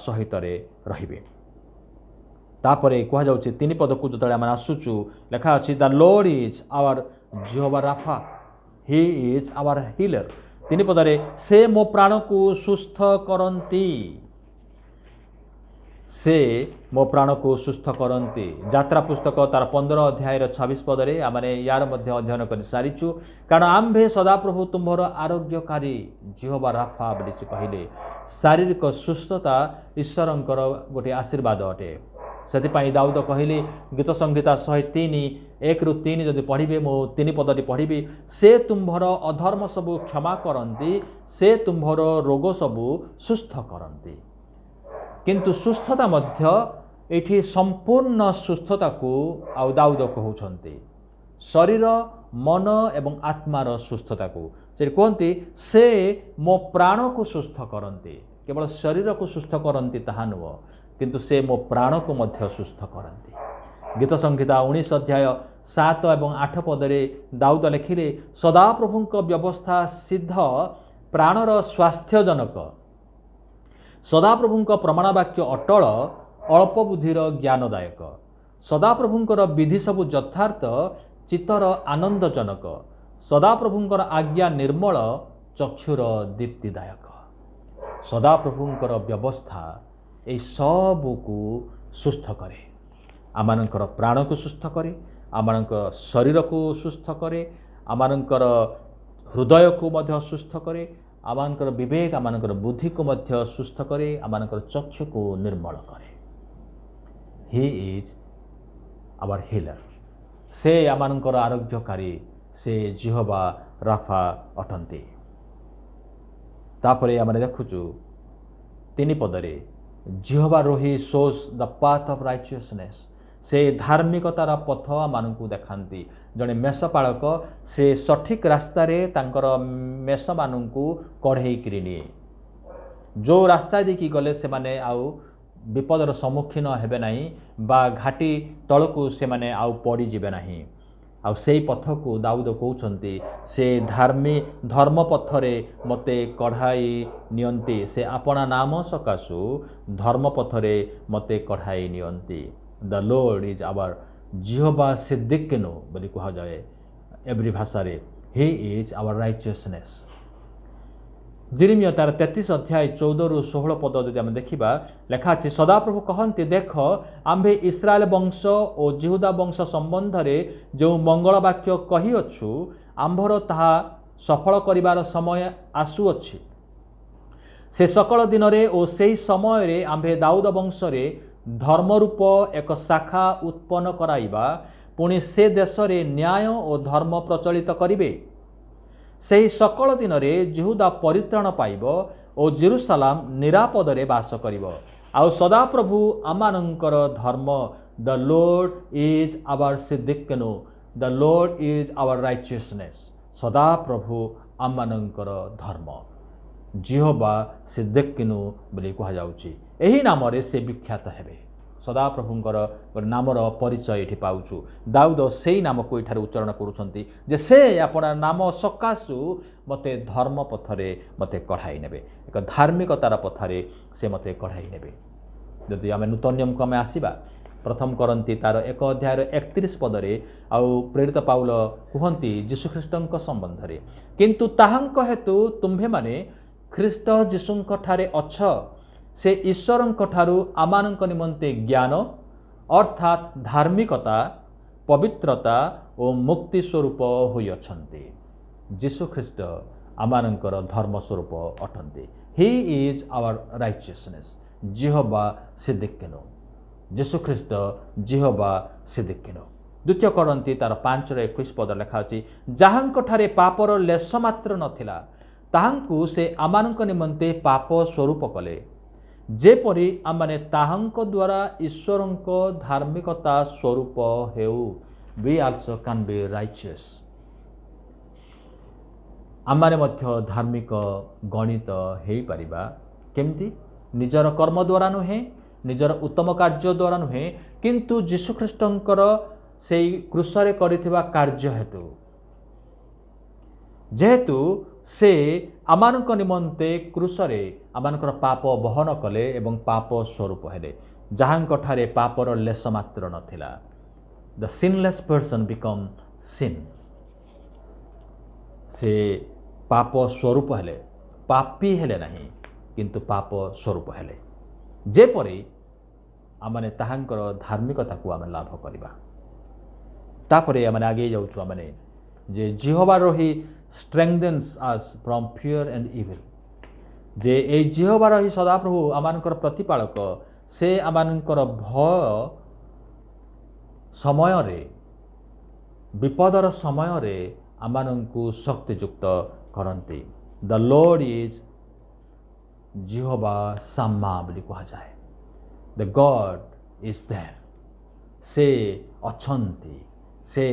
ସହିତରେ ରହିବେ। ତାପରେ କୁହାଯାଉଛି 3 ପଦକୁ ଯେତେବେଳେ ଆମେ ଆସୁଛୁ, ଲେଖା ଅଛି the Lord is our Jehovah Rapha, he is our healer. 3 ପଦରେ ସେ ମୋ ପ୍ରାଣକୁ ସୁସ୍ଥ କରନ୍ତି। ସେ ମୋ ପ୍ରାଣକୁ ସୁସ୍ଥ କରନ୍ତି। ଯାତ୍ରା ପୁସ୍ତକ ତାର 15 ଅଧ୍ୟାୟର 26 ପଦରେ ଆମେ ୟାର ମଧ୍ୟ ଅଧ୍ୟୟନ କରି ସାରିଛୁ। କାରଣ ଆମ୍ଭେ ସଦାପ୍ରଭୁ ତୁମ୍ଭର ଆରୋଗ୍ୟକାରୀ ଜିହୋଭା ରାଫା ବୋଲି ସେ କହିଲେ। ଶାରୀରିକ ସୁସ୍ଥତା ଈଶ୍ୱରଙ୍କର ଗୋଟିଏ ଆଶୀର୍ବାଦ ଅଟେ। ସେଥିପାଇଁ ଦାଉଦ କହିଲେ ଗୀତ ସଂହିତା 103 1-3 ଯଦି ପଢ଼ିବେ, ମୁଁ 3 ପଦଟି ପଢ଼ିବି। ସେ ତୁମ୍ଭର ଅଧର୍ମ ସବୁ କ୍ଷମା କରନ୍ତି, ସେ ତୁମ୍ଭର ରୋଗ ସବୁ ସୁସ୍ଥ କରନ୍ତି। କିନ୍ତୁ ସୁସ୍ଥତା ମଧ୍ୟ ଏଠି ସମ୍ପୂର୍ଣ୍ଣ ସୁସ୍ଥତାକୁ ଆଉ ଦାଉଦ କହୁଛନ୍ତି, ଶରୀର, ମନ ଏବଂ ଆତ୍ମାର ସୁସ୍ଥତାକୁ। ସେ କୁହନ୍ତି ସେ ମୋ ପ୍ରାଣକୁ ସୁସ୍ଥ କରନ୍ତି। କେବଳ ଶରୀରକୁ ସୁସ୍ଥ କରନ୍ତି ତାହା ନୁହଁ, କିନ୍ତୁ ସେ ମୋ ପ୍ରାଣକୁ ମଧ୍ୟ ସୁସ୍ଥ କରନ୍ତି। ଗୀତ ସଂହିତା 19 ଅଧ୍ୟାୟ 7 ଏବଂ 8 ପଦରେ ଦାଉଦ ଲେଖିଲେ, ସଦାପ୍ରଭୁଙ୍କ ବ୍ୟବସ୍ଥା ସିଦ୍ଧ, ପ୍ରାଣର ସ୍ୱାସ୍ଥ୍ୟଜନକ। ସଦାପ୍ରଭୁଙ୍କ ପ୍ରମାଣ ବାକ୍ୟ ଅଟଳ, ଅଳ୍ପ ବୁଦ୍ଧିର ଜ୍ଞାନଦାୟକ। ସଦାପ୍ରଭୁଙ୍କର ବିଧି ସବୁ ଯଥାର୍ଥ, ଚିତ୍ତର ଆନନ୍ଦଜନକ। ସଦାପ୍ରଭୁଙ୍କର ଆଜ୍ଞା ନିର୍ମଳ, ଚକ୍ଷୁର ଦୀପ୍ତିଦାୟକ। ସଦାପ୍ରଭୁଙ୍କର ବ୍ୟବସ୍ଥା এই ସବୁକୁ ସୁସ୍ଥ କରେ। ଆମମାନଙ୍କର ପ୍ରାଣକୁ ସୁସ୍ଥ କରେ, ଆମମାନଙ୍କ ଶରୀରକୁ ସୁସ୍ଥ କରେ, ଆମମାନଙ୍କର ହୃଦୟକୁ ମଧ୍ୟ ସୁସ୍ଥ କରେ, ଆମମାନଙ୍କର ବିବେକ ଆମମାନଙ୍କର ବୁଦ୍ଧିକୁ ମଧ୍ୟ ସୁସ୍ଥ କରେ, ଆମମାନଙ୍କର ଚକ୍ଷୁକୁ ନିର୍ମଳ କରେ। He is our healer. ସେ ଆମମାନଙ୍କର ଆରୋଗ୍ୟକାରୀ, ସେ ଜିହୋବା ରାଫା ଅଟନ୍ତି। ତାପରେ ଆମେ ଦେଖୁଛୁ 3 ପଦରେ ଜିହୋବା ରୋହି ଶୋସ୍ ଦ ପାଥ୍ ଅଫ୍ ରାଇଚିୟସନେସ୍। ସେ ଧାର୍ମିକତାର ପଥ ଆମମାନଙ୍କୁ ଦେଖାନ୍ତି। ଜଣେ ମେଷପାଳକ ସେ ସଠିକ୍ ରାସ୍ତାରେ ତାଙ୍କର ମେଷମାନଙ୍କୁ କଢ଼େଇକିରି ନିଏ। ଯେଉଁ ରାସ୍ତା ଦେଇକି ଗଲେ ସେମାନେ ଆଉ ବିପଦର ସମ୍ମୁଖୀନ ହେବେ ନାହିଁ ବା ଘାଟି ତଳକୁ ସେମାନେ ଆଉ ପଡ଼ିଯିବେ ନାହିଁ। ଆଉ ସେଇ ପଥକୁ ଦାଉଦ କହୁଛନ୍ତି, ସେ ଧର୍ମ ପଥରେ ମୋତେ କଢ଼ାଇ ନିଅନ୍ତି। ସେ ଆପଣା ନାମ ସକାଶୁ ଧର୍ମ ପଥରେ ମୋତେ କଢ଼ାଇ ନିଅନ୍ତି। ଦ ଲୋର୍ଡ ଇଜ୍ ଆୱାର ଜିହୋବା ସିଦ୍ଦିକ୍ନୁ ବୋଲି କୁହାଯାଏ ଏଭ୍ରି ଭାଷାରେ। ହି ଇଜ୍ ଆୱାର ରାଇଚିୟସନେସ୍। ଜିରିମିୟ ତାର 33 ଅଧ୍ୟାୟ 14ରୁ 16 ପଦ ଯଦି ଆମେ ଦେଖିବା, ଲେଖା ଅଛି, ସଦାପ୍ରଭୁ କହନ୍ତି, ଦେଖ ଆମ୍ଭେ ଇସ୍ରାଏଲ ବଂଶ ଓ ଜିହୁଦା ବଂଶ ସମ୍ବନ୍ଧରେ ଯେଉଁ ମଙ୍ଗଳ ବାକ୍ୟ କହିଅଛୁ, ଆମ୍ଭର ତାହା ସଫଳ କରିବାର ସମୟ ଆସୁଅଛି। ସେ ସକଳ ଦିନରେ ଓ ସେହି ସମୟରେ ଆମ୍ଭେ ଦାଉଦ ବଂଶରେ ଧର୍ମରୂପ ଏକ ଶାଖା ଉତ୍ପନ୍ନ କରାଇବା, ପୁଣି ସେ ଦେଶରେ ନ୍ୟାୟ ଓ ଧର୍ମ ପ୍ରଚଳିତ କରିବେ। ସେହି ସକଳ ଦିନରେ ଜିହୁଦା ପରିତ୍ରାଣ ପାଇବ ଓ ଜେରୁସାଲାମ ନିରାପଦରେ ବାସ କରିବ। ଆଉ ସଦାପ୍ରଭୁ ଆମମାନଙ୍କର ଧର୍ମ। The Lord is our Tsidkenu, the Lord is our righteousness. ସଦାପ୍ରଭୁ ଆମମାନଙ୍କର ଧର୍ମ। ଜିହୋବା ସିଦ୍ଦିକ୍ନୁ ବୋଲି କୁହାଯାଉଛି। ଏହି ନାମରେ ସେ ବିଖ୍ୟାତ ହେବେ। ସଦାପ୍ରଭୁଙ୍କର ଗୋଟେ ନାମର ପରିଚୟ ଏଠି ପାଉଛୁ। ଦାଉଦ ସେଇ ନାମକୁ ଏଠାରେ ଉଚ୍ଚାରଣ କରୁଛନ୍ତି ଯେ ସେ ଆପଣା ନାମ ସକାଶୁ ମୋତେ ଧର୍ମ ପଥରେ ମୋତେ କଢ଼ାଇ ନେବେ। ଏକ ଧାର୍ମିକତାର ପଥରେ ସେ ମୋତେ କଢ଼ାଇ ନେବେ। ଯଦି ଆମେ ନୂତନ ନିୟମକୁ ଆମେ ଆସିବା, ପ୍ରଥମ କରନ୍ତି ତାର 1 ଅଧ୍ୟାୟର 31 ପଦରେ ଆଉ ପ୍ରେରିତ ପାଉଲ କୁହନ୍ତି ଯୀଶୁଖ୍ରୀଷ୍ଟଙ୍କ ସମ୍ବନ୍ଧରେ, କିନ୍ତୁ ତାହାଙ୍କ ହେତୁ ତୁମ୍ଭେମାନେ ଖ୍ରୀଷ୍ଟ ଯୀଶୁଙ୍କ ଠାରେ ଅଛ। ସେ ଈଶ୍ୱରଙ୍କ ଠାରୁ ଆମମାନଙ୍କ ନିମନ୍ତେ ଜ୍ଞାନ ଅର୍ଥାତ୍ ଧାର୍ମିକତା, ପବିତ୍ରତା ଓ ମୁକ୍ତି ସ୍ୱରୂପ ହୋଇଅଛନ୍ତି। ଯୀଶୁଖ୍ରୀଷ୍ଟ ଆମମାନଙ୍କର ଧର୍ମ ସ୍ୱରୂପ ଅଟନ୍ତି। He is our righteousness. Jehovah Tsidkenu. ଯୀଶୁଖ୍ରୀଷ୍ଟ ଜିହୋବା ସିଦ୍ଦିକ୍ନୁ। 2 କରନ୍ତି ତାର 5:21 ପଦ ଲେଖା ଅଛି, ଯାହାଙ୍କଠାରେ ପାପର ଲେଶ ମାତ୍ର ନଥିଲା, ତାହାଙ୍କୁ ସେ ଆମମାନଙ୍କ ନିମନ୍ତେ ପାପ ସ୍ୱରୂପ କଲେ, ଯେପରି ଆମମାନେ ତାହାଙ୍କ ଦ୍ୱାରା ଈଶ୍ୱରଙ୍କ ଧାର୍ମିକତା ସ୍ୱରୂପ ହେଉ। We also can be righteous. ଆମମାନେ ମଧ୍ୟ ଧାର୍ମିକ ଗଣିତ ହେଇପାରିବା। କେମିତି? ନିଜର କର୍ମ ଦ୍ୱାରା ନୁହେଁ, ନିଜର ଉତ୍ତମ କାର୍ଯ୍ୟ ଦ୍ୱାରା ନୁହେଁ, କିନ୍ତୁ ଯୀଶୁଖ୍ରୀଷ୍ଟଙ୍କର ସେଇ କ୍ରୁଶରେ କରିଥିବା କାର୍ଯ୍ୟ ହେତୁ। ଯେହେତୁ ସେ ଆମମାନଙ୍କ ନିମନ୍ତେ କ୍ରୁଶରେ ଆମମାନଙ୍କର ପାପ ବହନ କଲେ ଏବଂ ପାପ ସ୍ୱରୂପ ହେଲେ, ଯାହାଙ୍କଠାରେ ପାପର ଲେଶ ମାତ୍ର ନଥିଲା। The sinless person become sin. ସେ ପାପ ସ୍ୱରୂପ ହେଲେ, ପାପୀ ହେଲେ ନାହିଁ, କିନ୍ତୁ ପାପ ସ୍ୱରୂପ ହେଲେ, ଯେପରି ଆମମାନେ ତାହାଙ୍କର ଧାର୍ମିକତାକୁ ଆମେ ଲାଭ କରିବା। ତାପରେ ଆମେ ଆଗେଇ ଯାଉଛୁ ଆମେ ଯେ ଜିହୋବା ରୋହି strengthens us from fear and evil। ଯେ এই ଜିହୋବା ରୋହି ସଦାପ୍ରଭୁ ଆମମାନଙ୍କର ପ୍ରତିପାଳକ, ସେ ଆମମାନଙ୍କର ଭୟ ସମୟରେ, ବିପଦର ସମୟରେ ଆମମାନଙ୍କୁ ଶକ୍ତିଯୁକ୍ତ କରନ୍ତି। ଦ ଲୋର୍ଡ ଇଜ୍ ଜିହୋବା ସାମ୍ମା ବୋଲି କୁହାଯାଏ। ଦ ଗଡ୍ ଇଜ୍ ଦେୟାର। ସେ ଅଛନ୍ତି, ସେ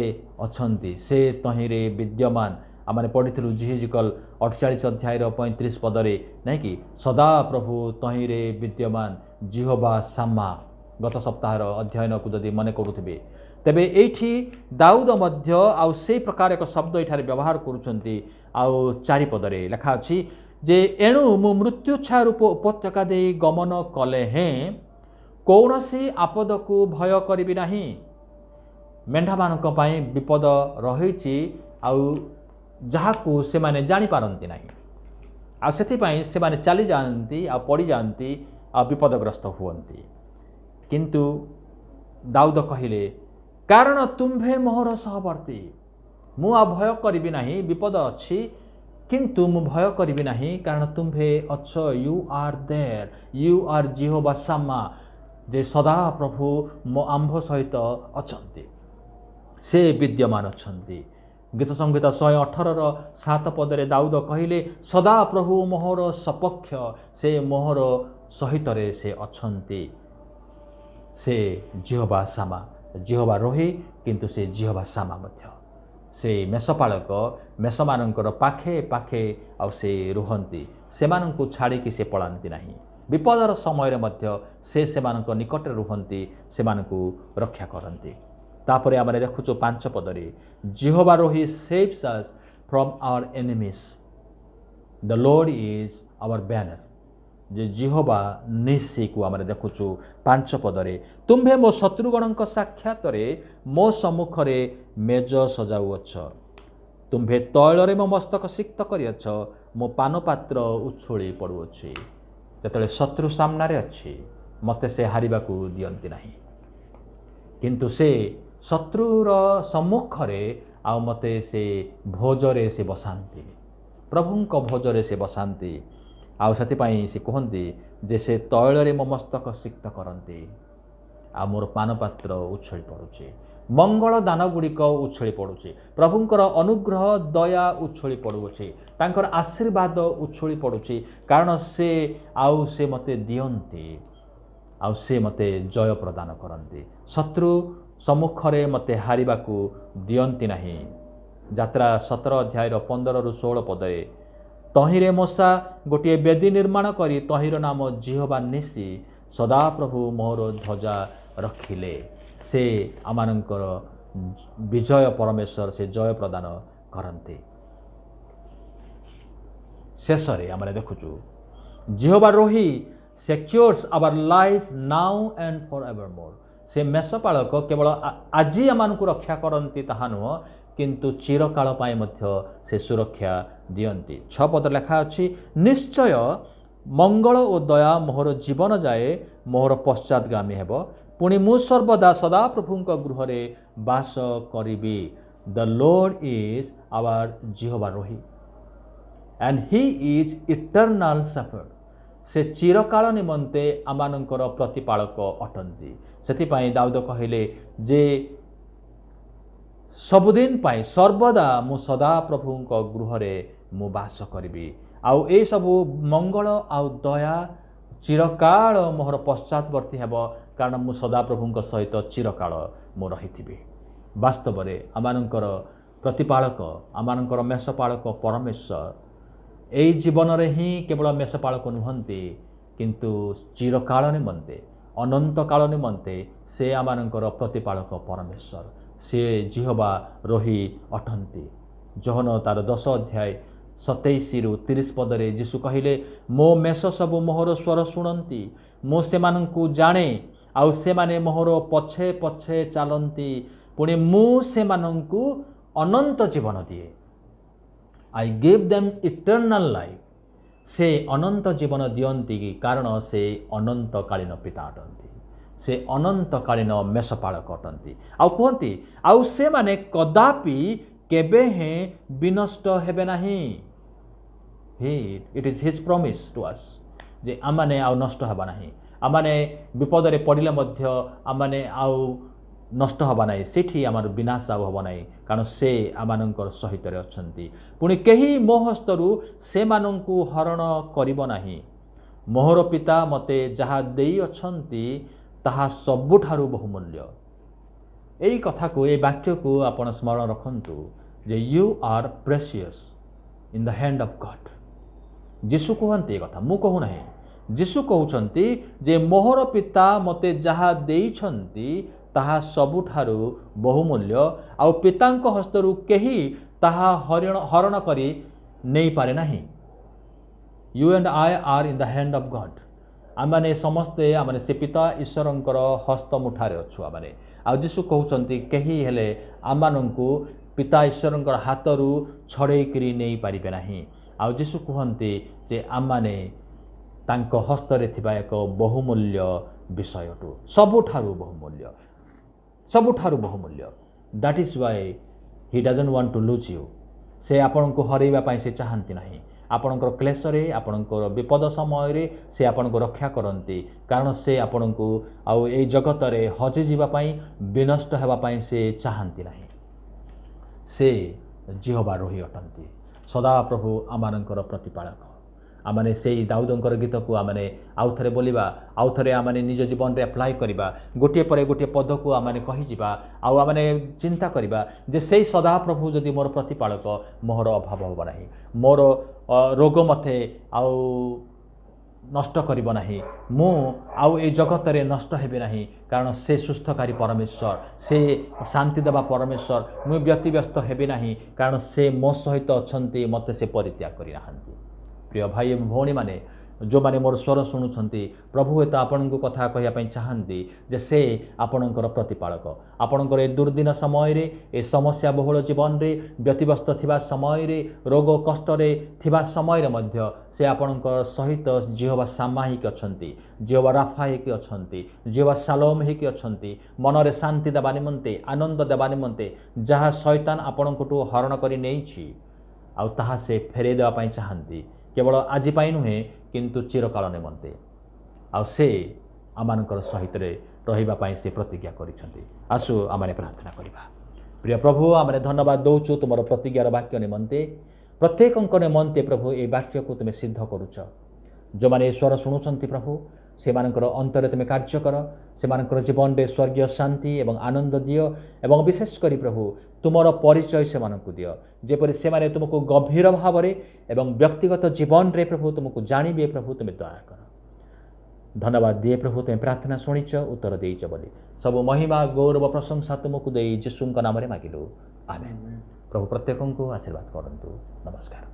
ଅଛନ୍ତି, ସେ ତହିଁରେ ବିଦ୍ୟମାନ। ଆମେ ପଢ଼ିଥିଲୁ ଜିହିଜିକଲ 48 ଅଧ୍ୟାୟର 35 ପଦରେ, ନାଇଁ କି, ସଦାପ୍ରଭୁ ତହିଁରେ ବିଦ୍ୟମାନ, ଜିହୋବା ସାମ୍ମା। ଗତ ସପ୍ତାହର ଅଧ୍ୟୟନକୁ ଯଦି ମନେ କରୁଥିବେ, ତେବେ ଏଇଠି ଦାଉଦ ମଧ୍ୟ ଆଉ ସେଇ ପ୍ରକାର ଏକ ଶବ୍ଦ ଏଠାରେ ବ୍ୟବହାର କରୁଛନ୍ତି। ଆଉ 4 ପଦରେ ଲେଖା ଅଛି ଯେ ଏଣୁ ମୁଁ ମୃତ୍ୟୁ ଛାୟା ରୂପ ଉପତ୍ୟକା ଦେଇ ଗମନ କଲେ ହେଁ କୌଣସି ଆପଦକୁ ଭୟ କରିବି ନାହିଁ। ମେଣ୍ଢାମାନଙ୍କ ପାଇଁ ବିପଦ ରହିଛି, ଆଉ ଯାହାକୁ ସେମାନେ ଜାଣିପାରନ୍ତି ନାହିଁ, ଆଉ ସେଥିପାଇଁ ସେମାନେ ଚାଲିଯାଆନ୍ତି ଆଉ ପଡ଼ିଯାଆନ୍ତି विपदग्रस्त हुअन्ति किंतु दाऊद कहिले कारण तुम्भे मोहर सहवर्ती मु आ भय करिबि नाही विपद अछि किंतु मु भय करिबि नाही कारण तुम्भे अछ you are there you are Jehovah Shammah जे सदा प्रभु मो आंभ सहित अछंती से विद्यमान अछंती। गीत संहिता 118 7 पदरे दाऊद कहिले सदा प्रभु मोहर सपक्ष से मोहर सहित रे से अछंती से जिहोवा सामा जिहोवा रोही किंतु से जिहोवा सामा मध्य से मेषपालक मेषमानंकर पाखे पाखे आउ से रुहंती सेमानंकु छाड़िकी से पलांती नहीं विपदर समय मध्य से सेमानंक निकट रुहंती सेमानंकु रक्षा करंती। तापरे आमे देखुचो 5 पदरे Jehovah Rohi saves us from our enemies the Lord is our banner जे जिहोवा निसी को आमे देखुचु 5 पदरे तुम्भे मो शत्रुगणक साक्षात रे मो सम्मुखरे मेज सजाउअछ तुम्भे तैलरे मो मस्तक सिक्त करिअछ मो पानपात्र उछोली पड़ुअछि जतले शत्रु सामनारे अछि मते से हारिबाकू दियंती नाही किंतु से शत्रुर सम्मुखरे आ मते से भोजरे से बसांती प्रभुंक भोजरे से बसांती आउ से कहती जे से तैलरे मो मस्तक सिक्त करती आ मोर पानपात्र उछली पड़ुचे मंगल दान गुड़िक उछली पड़ुचे प्रभुंकर अनुग्रह दया उछली पड़ुचे तांकर आशीर्वाद उछली पड़ुचे कारण से आउ से मते दियंती आउ से मते जय प्रदान करती शत्रु सम्मुखरे मते हारिबाकू दियंती नाही। यात्रा 17 अध्याय 15 रु 16 पदे तहिरे मूसा गोटे बेदी निर्माण करी तहिर नाम जिहोवा निसी सदा प्रभु मोहर ध्वजा रखिले से आमानंकर विजय परमेश्वर से जय प्रदान करते। शेष आम देखुचु Jehovah Rohi secures our life now and for ever more से मेषपालक केवल आज आम रक्षा करती ताहा नुह किंतु चिरकाल पाए मध्य से सुरक्षा दियंती। 6 पद लेखा अछि निश्चय मंगल और दया मोहर जीवन जाए मोहर पश्चातगामी हेब पुणी मु सर्वदा सदा प्रभुंक गृहरे वास करिबी द लॉर्ड इज आवर जिहोवा रोही and he is eternal shepherd से चिरकाल निमंते आमानंकर प्रतिपालक अटंती सेथिपाई दाऊद कहिले जे सबुदिन पाई सर्वदा मु सदा प्रभुंक गृहरे मु वास करिबी आउ ए सबु मंगल आउ दया चिरकाल मोहर पश्चातवर्ती हेब कारण मु सदा प्रभुंक सहित चिरकाल मु रहिथिबी। वास्तव रे आमानंकर प्रतिपालक आमानंकर मेषपालक परमेश्वर एई जीवन रे ही केवल मेषपालक नुहंती किंतु चिरकाल निमंते अनंत काल निमंते से आमानंकर प्रतिपालक परमेश्वर से जिहोवा रोही अटंती। जोहन तार 10 अध्याय 27 रु 30 पदरे जीशु कहिले मो मेष सबु मोहर स्वर शुणती मो सेमानंकु जाने आउ सेमाने मोहर पछे पछे चालंती पुणी मु सेमानंकु अनंत जीवन दिए I give them eternal life से अनंत जीवन दियंती कारण से अनंत कालीन पिता अटंती से अनंत कालीन मेषपालक अटंती आउ कहती आउ से माने कदापि केबे हे विनष्ट हेबे नाही it is his promise to us जे आमाने आउ नष्ट हेबा नाही आमाने विपद रे पड़िले मध्य आमाने आउ नष्ट हबा नाही सेठी आमार विनाश आउ हबा नाही कारण से आमानंकर सहित रे अछंती पुणी केही मो हस्तरु से मानंकु हरण करिबो नाही मोहर पिता मते जहा देई अछंती ताहा सबुठारु बहुमूल्य। एई कथा को ए वाक्य को आपण स्मरण रखंतु जे you are precious in the hand of God. जीशु कहते कथा मु कहू नाही जीशु कहउछंती जे मोहर पिता मते जहा देइछंती ताहा सबुठारु बहुमूल्य आउ पितांक हस्तरु केही ताहा हरण करी नहीं पारे नाही। You and I are in the hand of God आमाने समस्ते आमाने से पिता ईश्वरंकर हस्त मुठारे अछु आमाने आ जीशु कहउछंती केही हेले आमानंकु पिता ईश्वरंकर हातरु छड़ेई करी नहीं पारिबे नाही। आ जीशु कहंती जे आमाने ତାଙ୍କ ହସ୍ତରେ ଥିବା ଏକ ବହୁମୂଲ୍ୟ ବିଷୟଠୁ ସବୁଠାରୁ ବହୁମୂଲ୍ୟ that is why he doesn't want to lose you. ସେ ଆପଣଙ୍କୁ ହରାଇବା ପାଇଁ ସେ ଚାହାନ୍ତି ନାହିଁ। ଆପଣଙ୍କର କ୍ଲେଶରେ ଆପଣଙ୍କର ବିପଦ ସମୟରେ ସେ ଆପଣଙ୍କୁ ରକ୍ଷା କରନ୍ତି, କାରଣ ସେ ଆପଣଙ୍କୁ ଆଉ ଏଇ ଜଗତରେ ହଜିଯିବା ପାଇଁ ବିନଷ୍ଟ ହେବା ପାଇଁ ସେ ଚାହାନ୍ତି ନାହିଁ। ସେ ଜିହୋବା ରୋହି ଅଟନ୍ତି, ସଦାପ୍ରଭୁ ଆମମାନଙ୍କର ପ୍ରତିପାଳକ। ଆମେ ସେଇ ଦାଉଦଙ୍କର ଗୀତକୁ ଆମେ ଆଉ ଥରେ ବୋଲିବା, ଆଉ ଥରେ ଆମେ ନିଜ ଜୀବନରେ ଆପ୍ଲାଏ କରିବା, ଗୋଟିଏ ପରେ ଗୋଟିଏ ପଦକୁ ଆମେ କହିଯିବା, ଆଉ ଆମେ ଚିନ୍ତା କରିବା ଯେ ସେଇ ସଦାପ୍ରଭୁ ଯଦି ମୋର ପ୍ରତିପାଳକ, ମୋର ଅଭାବ ହେବ ନାହିଁ, ମୋର ରୋଗ ମୋତେ ଆଉ ନଷ୍ଟ କରିବ ନାହିଁ, ମୁଁ ଆଉ এই ଜଗତରେ ନଷ୍ଟ ହେବି ନାହିଁ, କାରଣ ସେ ସୁସ୍ଥକାରୀ ପରମେଶ୍ୱର, ସେ ଶାନ୍ତି ଦେବା ପରମେଶ୍ୱର। ମୁଁ ବ୍ୟତିବ୍ୟସ୍ତ ହେବି ନାହିଁ, କାରଣ ସେ ମୋ ସହିତ ଅଛନ୍ତି, ମୋତେ ସେ ପରିତ୍ୟାଗ କରିନାହାନ୍ତି। ପ୍ରିୟ ଭାଇ ଏବଂ ଭଉଣୀମାନେ, ଯେଉଁମାନେ ମୋର ସ୍ୱର ଶୁଣୁଛନ୍ତି, ପ୍ରଭୁ ହୁଏତ ଆପଣଙ୍କୁ କଥା କହିବା ପାଇଁ ଚାହାନ୍ତି ଯେ ସେ ଆପଣଙ୍କର ପ୍ରତିପାଳକ। ଆପଣଙ୍କର ଏ ଦୁର୍ଦିନ ସମୟରେ, ଏ ସମସ୍ୟା ବହୁଳ ଜୀବନରେ ବ୍ୟତିବ୍ୟସ୍ତ ଥିବା ସମୟରେ, ରୋଗ କଷ୍ଟରେ ଥିବା ସମୟରେ ମଧ୍ୟ ସେ ଆପଣଙ୍କ ସହିତ ଜିହୋବା ସାମା ହେଇକି ଅଛନ୍ତି, ଜିହୋବା ରାଫା ହେଇକି ଅଛନ୍ତି, ଜିହୋବା ଶାଲୋମ ହେଇକି ଅଛନ୍ତି। ମନରେ ଶାନ୍ତି ଦେବା ନିମନ୍ତେ, ଆନନ୍ଦ ଦେବା ନିମନ୍ତେ ଯାହା ଶୈତାନ ଆପଣଙ୍କଠୁ ହରଣ କରି ନେଇଛି, ଆଉ ତାହା ସେ ଫେରାଇ ଦେବା ପାଇଁ ଚାହାନ୍ତି, କେବଳ ଆଜି ପାଇଁ ନୁହେଁ କିନ୍ତୁ ଚିରକାଳ ନିମନ୍ତେ। ଆଉ ସେ ଆମମାନଙ୍କର ସହିତରେ ରହିବା ପାଇଁ ସେ ପ୍ରତିଜ୍ଞା କରିଛନ୍ତି। ଆସୁ ଆମେ ପ୍ରାର୍ଥନା କରିବା। ପ୍ରିୟ ପ୍ରଭୁ, ଆମେ ଧନ୍ୟବାଦ ଦେଉଛୁ ତୁମର ପ୍ରତିଜ୍ଞାର ବାକ୍ୟ ନିମନ୍ତେ। ପ୍ରତ୍ୟେକଙ୍କ ନିମନ୍ତେ ପ୍ରଭୁ ଏ ବାକ୍ୟକୁ ତୁମେ ସିଦ୍ଧ କରୁଛ। ଯେଉଁମାନେ ଏ ସ୍ୱର ଶୁଣୁଛନ୍ତି ପ୍ରଭୁ, ସେମାନଙ୍କର ଅନ୍ତରରେ ତୁମେ କାର୍ଯ୍ୟ କର, ସେମାନଙ୍କର ଜୀବନରେ ସ୍ୱର୍ଗୀୟ ଶାନ୍ତି ଏବଂ ଆନନ୍ଦ ଦିଅ, ଏବଂ ବିଶେଷ କରି ପ୍ରଭୁ ତୁମର ପରିଚୟ ସେମାନଙ୍କୁ ଦିଅ, ଯେପରି ସେମାନେ ତୁମକୁ ଗଭୀର ଭାବରେ ଏବଂ ବ୍ୟକ୍ତିଗତ ଜୀବନରେ ପ୍ରଭୁ ତୁମକୁ ଜାଣିବେ। ପ୍ରଭୁ ତୁମେ ଦୟା କର। ଧନ୍ୟବାଦ ଦିଏ ପ୍ରଭୁ, ତୁମେ ପ୍ରାର୍ଥନା ଶୁଣିଛ, ଉତ୍ତର ଦେଇଛ ବୋଲି ସବୁ ମହିମା ଗୌରବ ପ୍ରଶଂସା ତୁମକୁ ଦେଇ ଯୀଶୁଙ୍କ ନାମରେ ମାଗିଲୁ, ଆମେନ୍। ପ୍ରଭୁ ପ୍ରତ୍ୟେକଙ୍କୁ ଆଶୀର୍ବାଦ କରନ୍ତୁ। ନମସ୍କାର।